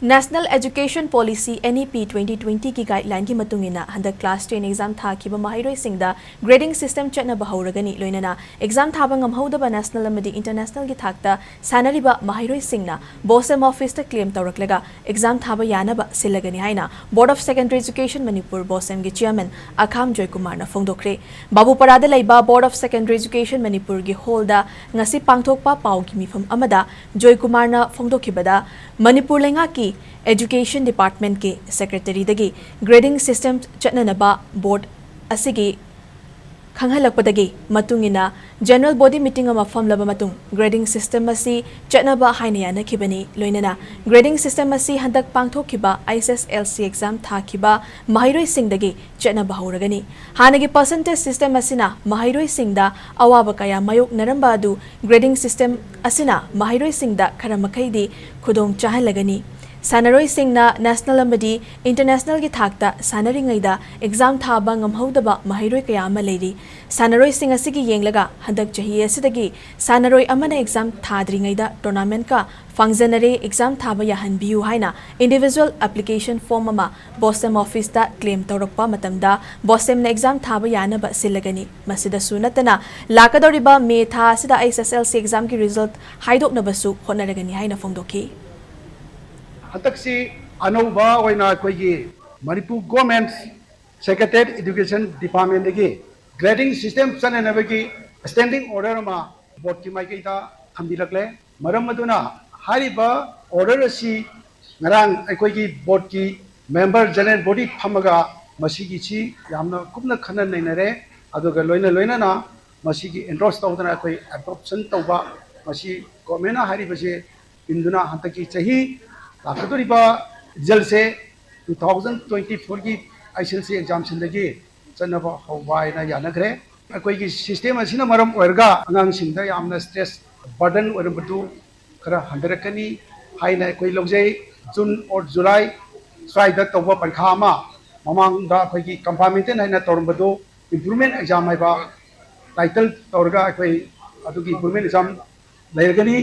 National Education Policy NEP 2020 की guideline की मतुंगिना हंदक क्लास 10 एग्जाम थाखिबा महाइरोय सिंगदा ग्रेडिंग सिस्टम चटनबा हौरगनी लोइनना एग्जाम थाबा ngamhaudaba national amadi international की थाकता सानरिबा महाइरोय सिंगना बोसम ऑफिस ता क्लेम तौरकलगा एग्जाम थाबा यानबा सिलगनी हाइना board of secondary education Manipur बोसम की चेयरमैन अखाम जॉय कुमार ना फोंदोखरे बाबूपरादा लैबा board of secondary education Manipur की होलदा ngasi पांगथोकपा पाउ की मिफम अमदा जॉय कुमार ना फोंदोखिबदा मणिपुर लेंगा की एजुकेशन डिपार्टमेंट के सेक्रेटरी दगी ग्रेडिंग सिस्टम चटननबा बोर्ड असिगी खंगहलकपदगी मतुंगिना जनरल बॉडी मीटिंग अमा फमलबा मतुंग ग्रेडिंग सिस्टम असी चटनबा हाइना यानखिबनी लोइनना ग्रेडिंग सिस्टम असी हंदक पांगथोखिबा ISSLC एग्जाम थाखिबा महाइरोय सिंगदगी चटनबा हौरगनी हानगी परसेंटेज सिस्टम असिना महाइरोय सिंगदा अवाबा कया मायोक नरंबा अदु ग्रेडिंग सिस्टम असिना महाइरोय सिंगदा खरा मखैदी खुदोंग चाहलगनी सानरोय सिंगना नेशनल अमदी इंटरनेशनल की थाकता सानरिंगैदा एग्जाम थाबा ngamhaudaba महाइरोय कया अमा लेरी सानरोय सिंग असिगी येंगलगा हंदक चही असिदगी सानरोय अमना एग्जाम थाद्रिंगैदा टूर्नामेंट का फंगजनरे एग्जाम थाबा याहनबियु हाइना इंडिविजुअल एप्लीकेशन फॉर्म अमा बोसम ऑफिस ता क्लेम तौरकपा मतमदा बोसम ना एग्जाम थाबा यानबा सिलगनी मसिदा सुनतना लाकदोरिबा मे था सिदा ISSLC एग्जाम की रिजल्ट हाइदोकनबसु होनरगनी हाइना फोंदोखी हतक्सी अनौबा Manipur government secretary education department की ग्रेडिंग सिस्टम चननबगी स्टैंडिंग ऑर्डर बोर्ड की माइकैदा थम्बिरकले मरम अदुना हारिबा ऑर्डर असी ngarang अखोगी बोर्ड की मेंबर जनरल बॉडी फमगा मसीगी ची यामना कुमना खनन नैनरे अदुगा लोइना लोइना मसीगी एंडोर्स तौदना अखोई एडॉप्शन तौबा मसी गवर्नमेंट हारिबसे इंदुना हतकी चही लाखदोरिबा रिजल्ट से 2024 की ISSLC एग्जाम सिंदगी चनबा हौबायना यानखरे अखोगी सिस्टम असिना मरम ओरगा अंगांग सिंदा यामना स्ट्रेस बर्डन ओरबदु खरा हंदरकनी हाइना अखोई लौजै जून और जुलाई स्वाइदा तौबा परीक्षा अमा ममांगदा अखोगी कंपार्टमेंटल हाइना तौरबदु इंप्रूवमेंट एग्जाम हाइबा टाइटल तौरगा अखोई अदुगी इंप्रूवमेंट एग्जाम लेरगनी